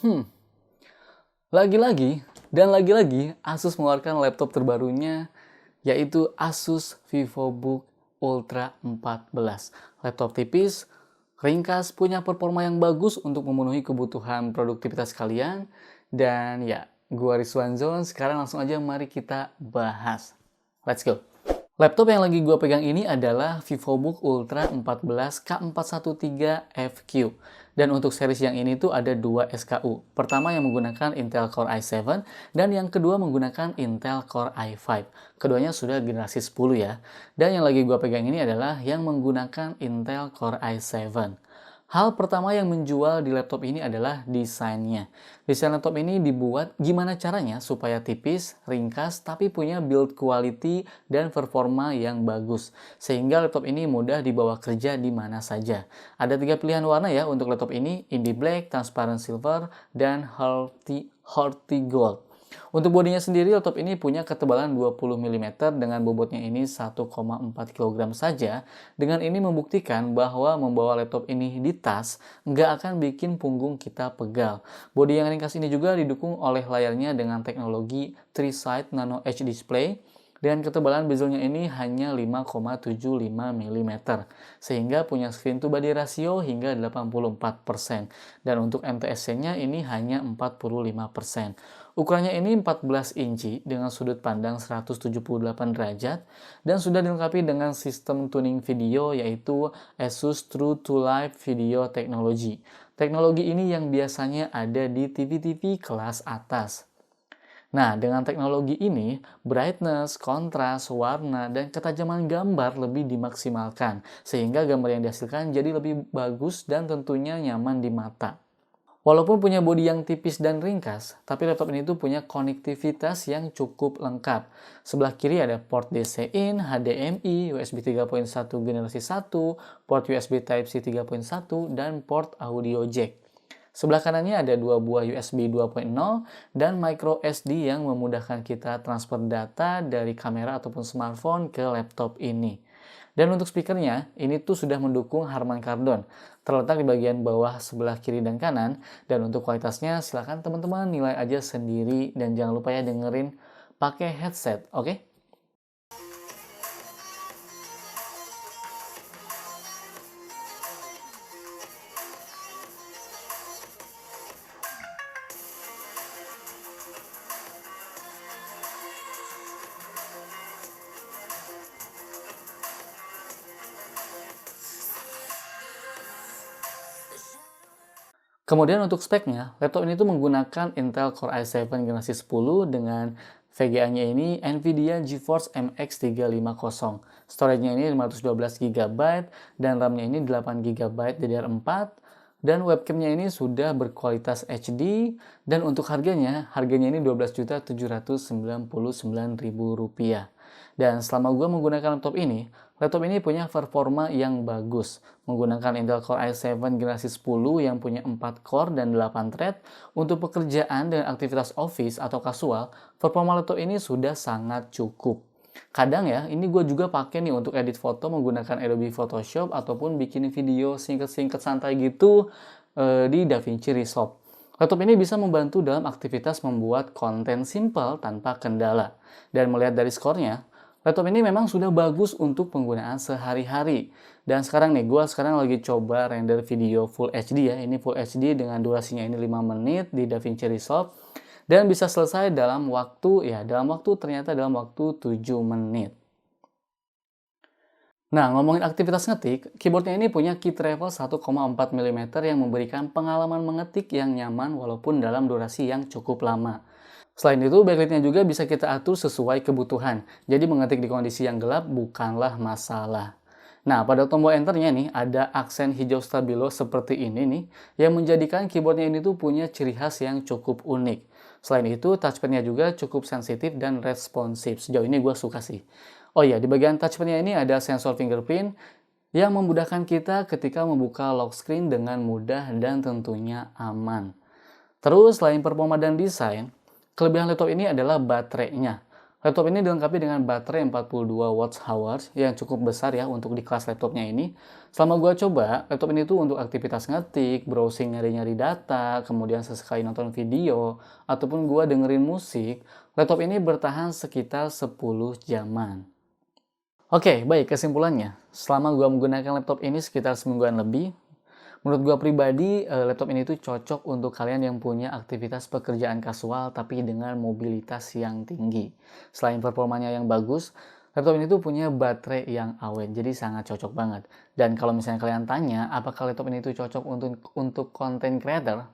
Hmm, lagi-lagi Asus mengeluarkan laptop terbarunya, yaitu Asus VivoBook Ultra 14. Laptop tipis, ringkas, punya performa yang bagus untuk memenuhi kebutuhan produktivitas kalian. Dan ya, gua Rizwan Zon, sekarang langsung aja mari kita bahas. Let's go! Laptop yang lagi gue pegang ini adalah VivoBook Ultra 14 K413FQ. Dan untuk series yang ini tuh ada dua SKU. Pertama yang menggunakan Intel Core i7 dan yang kedua menggunakan Intel Core i5. Keduanya sudah generasi 10 ya. Dan yang lagi gue pegang ini adalah yang menggunakan Intel Core i7. Hal pertama yang menjual di laptop ini adalah desainnya. Desain laptop ini dibuat gimana caranya supaya tipis, ringkas, tapi punya build quality dan performa yang bagus. Sehingga laptop ini mudah dibawa kerja di mana saja. Ada 3 pilihan warna ya untuk laptop ini, Indie Black, Transparent Silver, dan Hearty Gold. Untuk bodinya sendiri, laptop ini punya ketebalan 20 mm dengan bobotnya ini 1,4 kg saja. Dengan ini membuktikan bahwa membawa laptop ini di tas nggak akan bikin punggung kita pegal. Bodi yang ringkas ini juga didukung oleh layarnya dengan teknologi 3-side Nano Edge Display dan ketebalan bezelnya ini hanya 5,75 mm, sehingga punya screen to body ratio hingga 84%. Dan untuk NTSC-nya ini hanya 45%. Ukurannya ini 14 inci dengan sudut pandang 178 derajat dan sudah dilengkapi dengan sistem tuning video yaitu Asus True to Life Video Technology. Teknologi ini yang biasanya ada di TV-TV kelas atas. Nah, dengan teknologi ini, brightness, kontras, warna, dan ketajaman gambar lebih dimaksimalkan, sehingga gambar yang dihasilkan jadi lebih bagus dan tentunya nyaman di mata. Walaupun punya bodi yang tipis dan ringkas, tapi laptop ini tuh punya konektivitas yang cukup lengkap. Sebelah kiri ada port DC-in, HDMI, USB 3.1 generasi 1, port USB Type-C 3.1, dan port audio jack. Sebelah kanannya ada dua buah USB 2.0 dan micro SD yang memudahkan kita transfer data dari kamera ataupun smartphone ke laptop ini. Dan untuk speakernya, ini tuh sudah mendukung Harman Kardon. Terletak di bagian bawah sebelah kiri dan kanan. Dan untuk kualitasnya, silahkan teman-teman nilai aja sendiri. Dan jangan lupa ya dengerin pakai headset, oke? Kemudian untuk speknya, laptop ini tuh menggunakan Intel Core i7 generasi 10 dengan VGA-nya ini NVIDIA GeForce MX 350. Storage-nya ini 512 GB dan RAM-nya ini 8 GB DDR4 dan webcam-nya ini sudah berkualitas HD dan untuk harganya ini Rp12.799.000. Dan selama gue menggunakan laptop ini punya performa yang bagus. Menggunakan Intel Core i7 generasi 10 yang punya 4 core dan 8 thread, untuk pekerjaan dan aktivitas office atau kasual, performa laptop ini sudah sangat cukup. Kadang ya, ini gue juga pakai nih untuk edit foto menggunakan Adobe Photoshop ataupun bikin video singkat-singkat santai gitu di DaVinci Resolve. Laptop ini bisa membantu dalam aktivitas membuat konten simple tanpa kendala. Dan melihat dari skornya, laptop ini memang sudah bagus untuk penggunaan sehari-hari. Dan sekarang nih, gue sekarang lagi coba render video Full HD ya. Ini Full HD dengan durasinya ini 5 menit di DaVinci Resolve. Dan bisa selesai dalam waktu 7 menit. Nah, ngomongin aktivitas ngetik, keyboardnya ini punya key travel 1,4 mm yang memberikan pengalaman mengetik yang nyaman walaupun dalam durasi yang cukup lama. Selain itu, backlightnya juga bisa kita atur sesuai kebutuhan. Jadi mengetik di kondisi yang gelap bukanlah masalah. Nah, pada tombol enternya nih, ada aksen hijau stabilo seperti ini nih, yang menjadikan keyboardnya ini tuh punya ciri khas yang cukup unik. Selain itu, touchpadnya juga cukup sensitif dan responsif. Sejauh ini gue suka sih. Oh iya, di bagian touchpadnya ini ada sensor fingerprint yang memudahkan kita ketika membuka lock screen dengan mudah dan tentunya aman. Terus, selain performa dan desain, kelebihan laptop ini adalah baterainya. Laptop ini dilengkapi dengan baterai 42 Wh yang cukup besar ya untuk di kelas laptopnya ini. Selama gua coba, laptop ini tuh untuk aktivitas ngetik, browsing nyari-nyari data, kemudian sesekali nonton video, ataupun gua dengerin musik, laptop ini bertahan sekitar 10 jaman. Oke, baik kesimpulannya. Selama gua menggunakan laptop ini sekitar semingguan lebih, menurut gua pribadi, laptop ini tuh cocok untuk kalian yang punya aktivitas pekerjaan kasual tapi dengan mobilitas yang tinggi. Selain performanya yang bagus, laptop ini tuh punya baterai yang awet, jadi sangat cocok banget. Dan kalau misalnya kalian tanya, apakah laptop ini tuh cocok untuk content creator?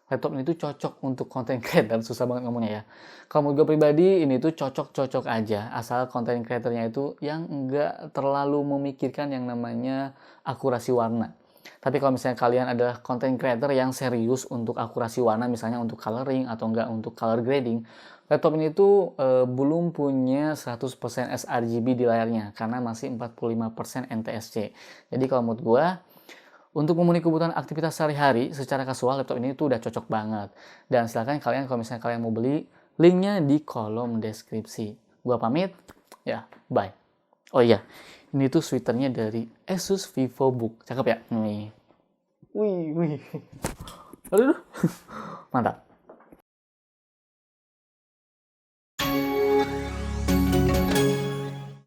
Laptop ini tuh cocok untuk content creator, susah banget ngomongnya ya. Kalau menurut gue pribadi, ini tuh cocok-cocok aja, asal content creatornya itu yang enggak terlalu memikirkan yang namanya akurasi warna. Tapi kalau misalnya kalian adalah content creator yang serius untuk akurasi warna, misalnya untuk coloring atau enggak untuk color grading, laptop ini tuh belum punya 100% sRGB di layarnya, karena masih 45% NTSC. Jadi kalau menurut gue, untuk memenuhi kebutuhan aktivitas sehari-hari secara kasual, laptop ini tuh udah cocok banget. Dan silakan kalian kalau misalnya kalian mau beli, linknya di kolom deskripsi. Gua pamit, ya, bye. Oh iya, ini tuh sweaternya dari Asus VivoBook. Cakep ya? Nih. Wih, wih. Aduh, mantap.